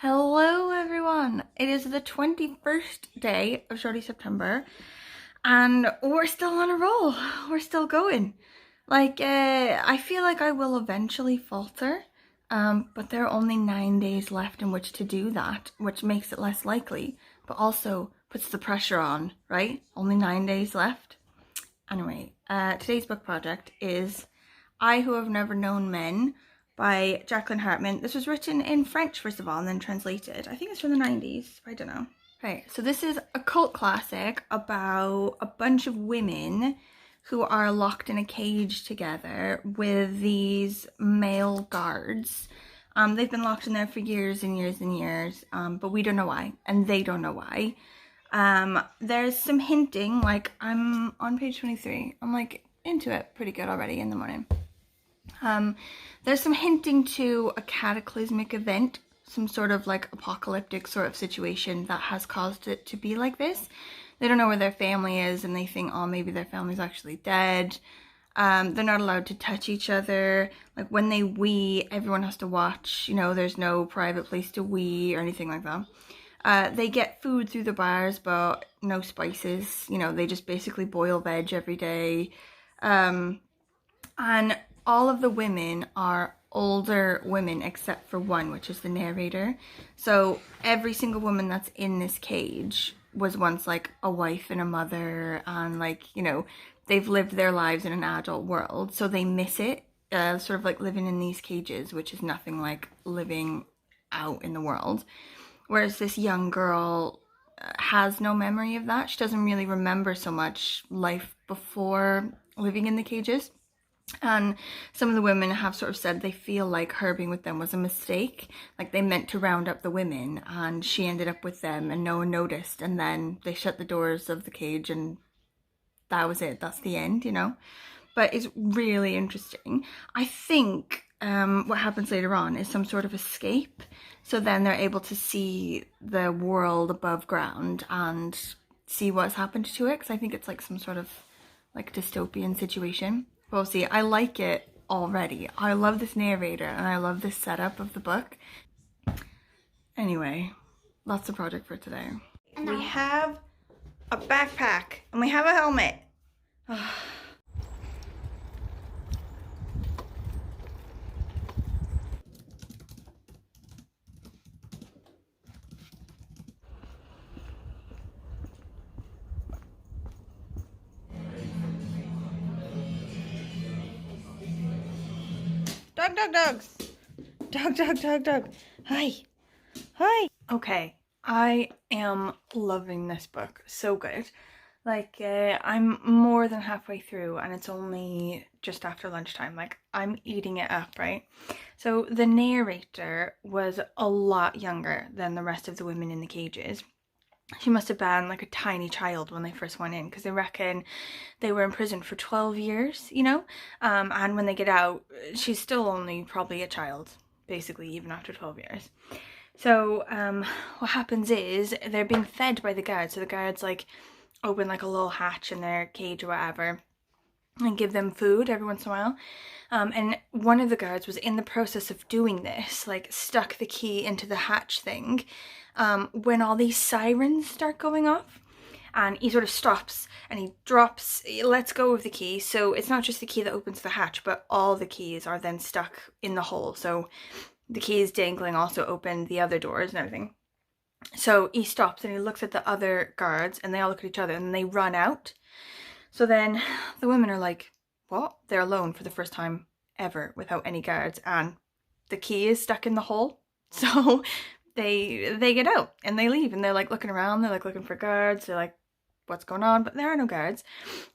Hello everyone! It is the 21st day of Shorty September and we're still on a roll. We're still going. I feel like I will eventually falter, but there are only 9 days left in which to do that, which makes it less likely, but also puts the pressure on, right? Only 9 days left. Anyway, today's book project is I Who Have Never Known Men by Jacqueline Hartman. This was written in French, first of all, and then translated. I think it's from the 90s, but I don't know. Right, so this is a cult classic about a bunch of women who are locked in a cage together with these male guards. They've been locked in there for years and years and years, but we don't know why, and they don't know why. There's some hinting, like I'm on page 23. I'm like into it pretty good already in the morning. There's some hinting to a cataclysmic event, some sort of like apocalyptic sort of situation that has caused it to be like this. They don't know where their family is and they think, oh, maybe their family's actually dead. They're not allowed to touch each other. Like when they wee, everyone has to watch, you know, there's no private place to wee or anything like that. They get food through the bars, but no spices. You know, they just basically boil veg every day. And all of the women are older women except for one, which is the narrator. So every single woman that's in this cage was once like a wife and a mother, and like, you know, they've lived their lives in an adult world, so they miss it, sort of like living in these cages, which is nothing like living out in the world. Whereas this young girl has no memory of that. She doesn't really remember so much life before living in the cages. And some of the women have sort of said they feel like her being with them was a mistake. Like they meant to round up the women and she ended up with them and no one noticed. And then they shut the doors of the cage and that was it. That's the end, you know. But it's really interesting. I think what happens later on is some sort of escape. So then they're able to see the world above ground and see what's happened to it. Because I think it's like some sort of like dystopian situation. We'll see. I like it already. I love this narrator and I love this setup of the book. Anyway, that's the project for today. We have a backpack and we have a helmet. Dogs. Dog. Hi. Okay, I am loving this book. So good. Like, I'm more than halfway through and it's only just after lunchtime. Like, I'm eating it up, right? So the narrator was a lot younger than the rest of the women in the cages. She must have been like a tiny child when they first went in, because they reckon they were in prison for 12 years, you know? And when they get out, she's still only probably a child, basically, even after 12 years. So what happens is they're being fed by the guards. So the guards like open like a little hatch in their cage or whatever and give them food every once in a while. And one of the guards was in the process of doing this, like stuck the key into the hatch thing, when all these sirens start going off, and he sort of stops and he lets go of the key. So it's not just the key that opens the hatch, but all the keys are then stuck in the hole. So the keys dangling also open the other doors and everything. So he stops and he looks at the other guards and they all look at each other and they run out. So then the women are like, what? They're alone for the first time ever without any guards and the key is stuck in the hole. So they get out and they leave and they're like looking around. They're like looking for guards. They're like, what's going on? But there are no guards.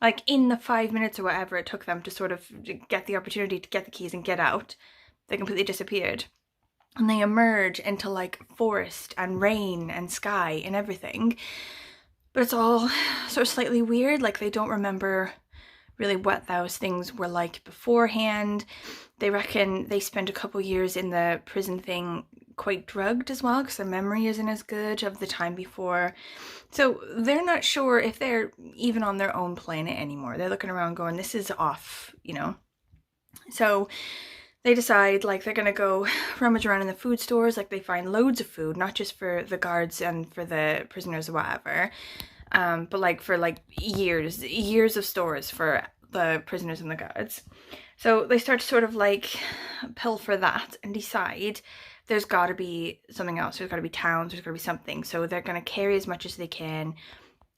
Like in the 5 minutes or whatever it took them to sort of get the opportunity to get the keys and get out, they completely disappeared. And they emerge into like forest and rain and sky and everything. But it's all sort of slightly weird. Like they don't remember really what those things were like beforehand. They reckon they spent a couple years in the prison thing quite drugged as well, because their memory isn't as good of the time before. So they're not sure if they're even on their own planet anymore. They're looking around going, this is off, you know. So they decide like they're gonna go rummage around in the food stores. Like they find loads of food, not just for the guards and for the prisoners or whatever, but like for like years of stores for the prisoners and the guards. So they start to sort of like pilfer that and decide there's got to be something else. There's got to be towns, there's got to be something. So they're going to carry as much as they can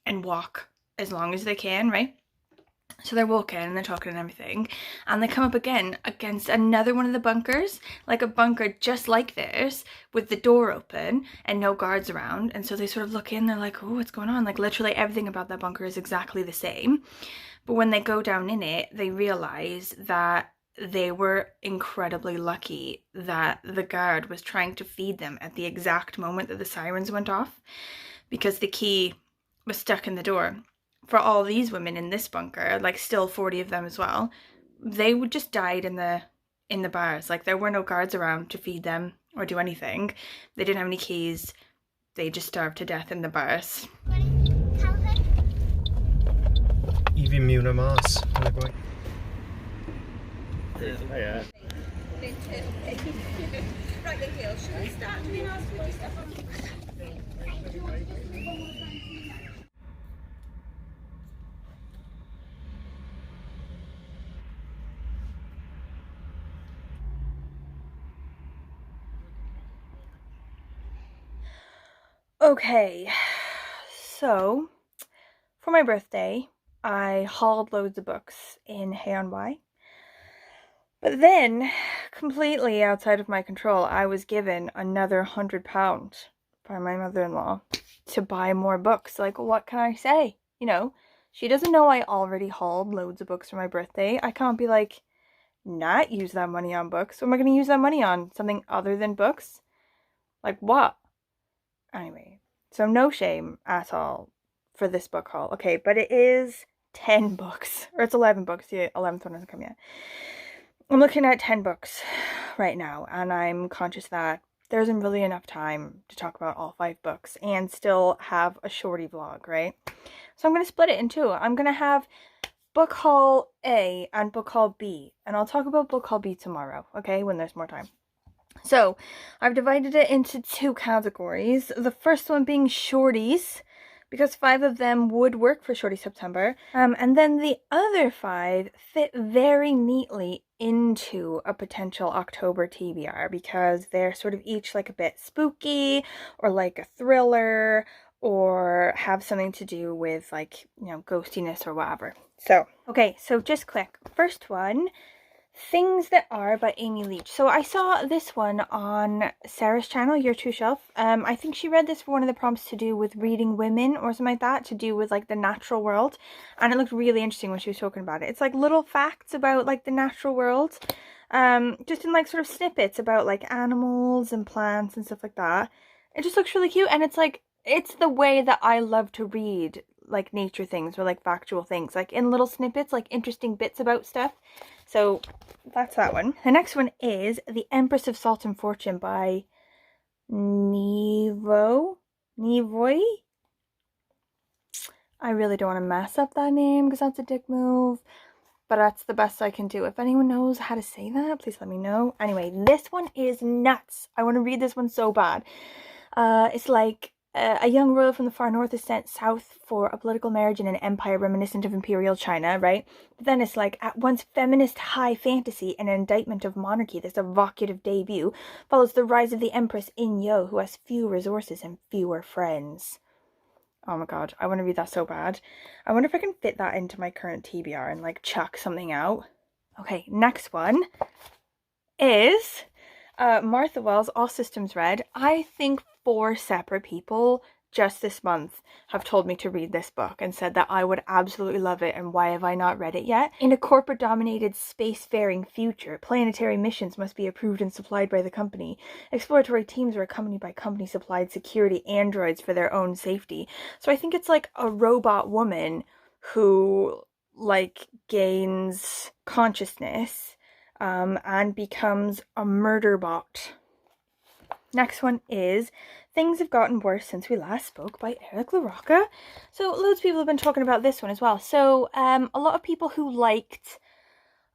and walk as long as they can, right? So they're walking and they're talking and everything, and they come up again against another one of the bunkers, like a bunker just like theirs with the door open and no guards around. And so they sort of look in, they're like, oh, what's going on? Like literally everything about that bunker is exactly the same. But when they go down in it, they realize that they were incredibly lucky that the guard was trying to feed them at the exact moment that the sirens went off, because the key was stuck in the door. For all these women in this bunker, like still 40 of them as well, they would just died in the bars. Like there were no guards around to feed them or do anything. They didn't have any keys. They just starved to death in the bars. Even Muna Mars. Yeah. Okay, so for my birthday, I hauled loads of books in HAULS. But then, completely outside of my control, I was given another £100 by my mother-in-law to buy more books. Like, what can I say? You know, she doesn't know I already hauled loads of books for my birthday. I can't be like, not use that money on books. What am I going to use that money on? Something other than books? Like, what? Anyway, so no shame at all for this book haul. Okay, but it is 10 books, or it's 11 books. The 11th one hasn't come yet. I'm looking at 10 books right now, and I'm conscious that there isn't really enough time to talk about all 5 books and still have a shorty vlog, right? So I'm going to split it in two. I'm going to have book haul A and book haul B, and I'll talk about book haul B tomorrow, okay, when there's more time. So I've divided it into 2 categories. The first one being shorties, because 5 of them would work for Shorty September. And then the other 5 fit very neatly into a potential October TBR, because they're sort of each like a bit spooky or like a thriller or have something to do with like, you know, ghostiness or whatever. So, okay, so just click. First one, Things That Are by Amy Leach. So I saw this one on Sarah's channel, Your True Shelf. I think she read this for one of the prompts to do with reading women or something like that, to do with like the natural world. And it looked really interesting when she was talking about it. It's like little facts about like the natural world. Just in like sort of snippets about like animals and plants and stuff like that. It just looks really cute, and it's like, it's the way that I love to read like nature things or like factual things, like in little snippets, like interesting bits about stuff. So that's that one. The next one is The Empress of Salt and Fortune by Nevoy. I really don't want to mess up that name because that's a dick move, but that's the best I can do. If anyone knows how to say that, please let me know. Anyway, this one is nuts. I want to read this one so bad. It's like a young royal from the far north is sent south for a political marriage in an empire reminiscent of imperial China, right? But then it's like at once feminist high fantasy and an indictment of monarchy. This evocative debut follows the rise of the Empress In Yo, who has few resources and fewer friends. Oh my god, I want to read that so bad. I wonder if I can fit that into my current TBR and like chuck something out. Okay, next one is Martha Wells, All Systems Red. I think 4 separate people just this month have told me to read this book and said that I would absolutely love it, and why have I not read it yet? In a corporate-dominated spacefaring future, planetary missions must be approved and supplied by the company. Exploratory teams are accompanied by company-supplied security androids for their own safety. So I think it's like a robot woman who like gains consciousness and becomes a murder bot. Next one is Things Have Gotten Worse Since We Last Spoke by Eric LaRocca. So loads of people have been talking about this one as well. So a lot of people who liked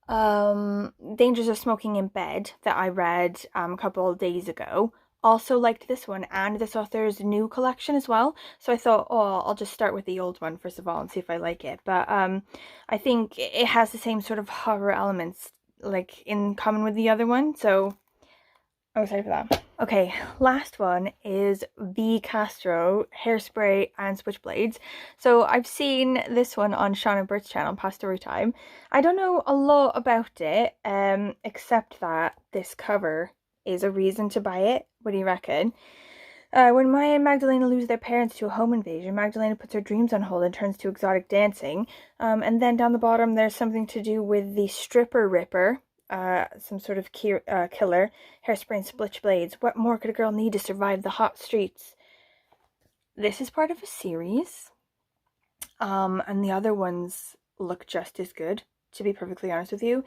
Dangers of Smoking in Bed that I read a couple of days ago. Also liked this one and this author's new collection as well. So I thought, oh, I'll just start with the old one first of all and see if I like it. But I think it has the same sort of horror elements like in common with the other one. So I'm excited for that. Okay, last one is V Castro, Hairspray and Switchblades. So I've seen this one on Sean and Bert's channel, Past Story Time. I don't know a lot about it, except that this cover is a reason to buy it. What do you reckon? When Maya and Magdalena lose their parents to a home invasion, Magdalena puts her dreams on hold and turns to exotic dancing. And then down the bottom there's something to do with the stripper ripper. Some sort of killer, Hairspray and Switchblades. What more could a girl need to survive the hot streets? This is part of a series, and the other ones look just as good, to be perfectly honest with you.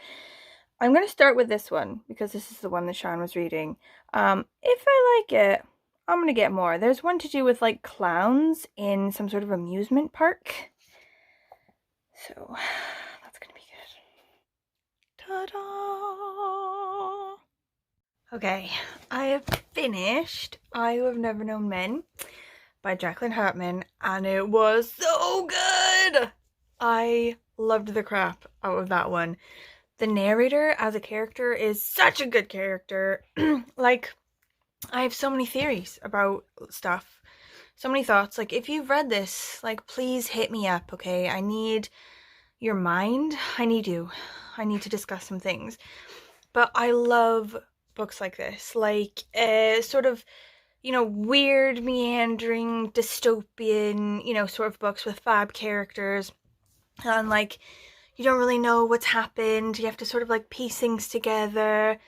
I'm going to start with this one, because this is the one that Sean was reading. If I like it, I'm going to get more. There's one to do with, like, clowns in some sort of amusement park. So, that's going to be good. Ta-da! Okay, I have finished I Who Have Never Known Men by Jacqueline Hartman, and it was so good! I loved the crap out of that one. The narrator as a character is such a good character. Like, I have so many theories about stuff. So many thoughts. Like, if you've read this, like, please hit me up, okay? I need your mind. I need you. I need to discuss some things. But I love books like this. Like, sort of, you know, weird, meandering, dystopian, you know, sort of books with fab characters. And, like, you don't really know what's happened. You have to sort of, like, piece things together.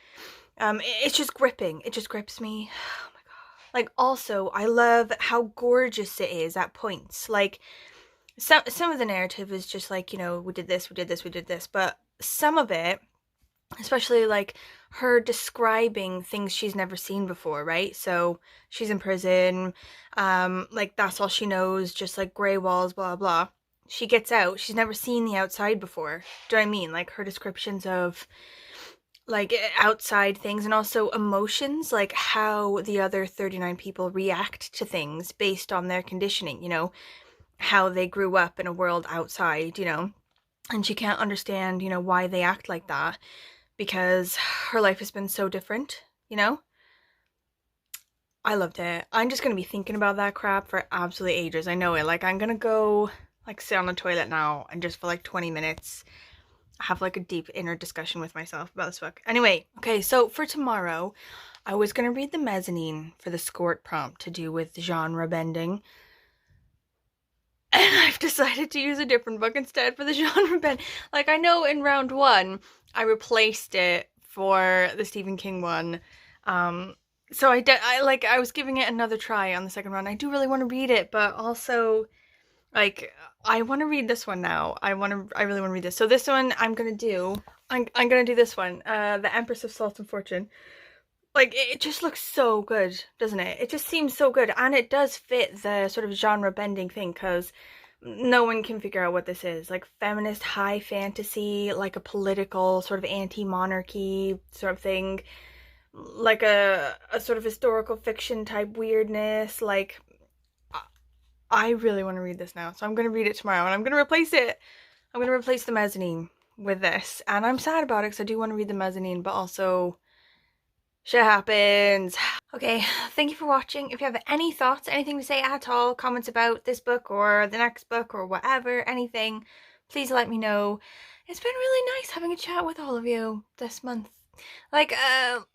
It's just gripping. It just grips me. Oh my god. Like, also, I love how gorgeous it is at points. Like, some of the narrative is just like, you know, we did this, we did this, we did this. But some of it, especially, like, her describing things she's never seen before, right? So, she's in prison. Like, that's all she knows. Just, like, grey walls, blah, blah. She gets out. She's never seen the outside before. Do you know what I mean? Like, her descriptions of, like, outside things and also emotions, like how the other 39 people react to things based on their conditioning, you know, how they grew up in a world outside, you know, and she can't understand, you know, why they act like that because her life has been so different, you know. I loved it. I'm just gonna be thinking about that crap for absolutely ages. I know it. Like, I'm gonna go, like, sit on the toilet now and just for like 20 minutes have like a deep inner discussion with myself about this book. Anyway, okay, so for tomorrow, I was gonna read the mezzanine for the Scort prompt to do with genre bending. And I've decided to use a different book instead for the genre bend. Like, I know in round one, I replaced it for the Stephen King one. So I was giving it another try on the second round. I do really want to read it, but also, like, I want to read this one now. I really want to read this. So this one I'm gonna do this one, The Empress of Salt and Fortune. Like, it just looks so good, doesn't it? It just seems so good, and it does fit the sort of genre bending thing, because no one can figure out what this is. Like, feminist high fantasy, like a political sort of anti-monarchy sort of thing, like a sort of historical fiction type weirdness. Like, I really want to read this now, so I'm going to read it tomorrow, and I'm going to replace it. I'm going to replace the mezzanine with this, and I'm sad about it because I do want to read the mezzanine, but also shit happens. Okay, thank you for watching. If you have any thoughts, anything to say at all, comments about this book or the next book or whatever, anything, please let me know. It's been really nice having a chat with all of you this month. Like,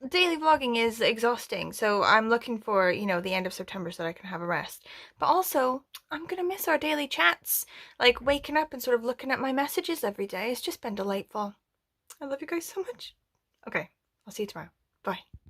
daily vlogging is exhausting, so I'm looking for, you know, the end of September so that I can have a rest. But also, I'm gonna miss our daily chats. Like, waking up and sort of looking at my messages every day. It's just been delightful. I love you guys so much. Okay, I'll see you tomorrow. Bye.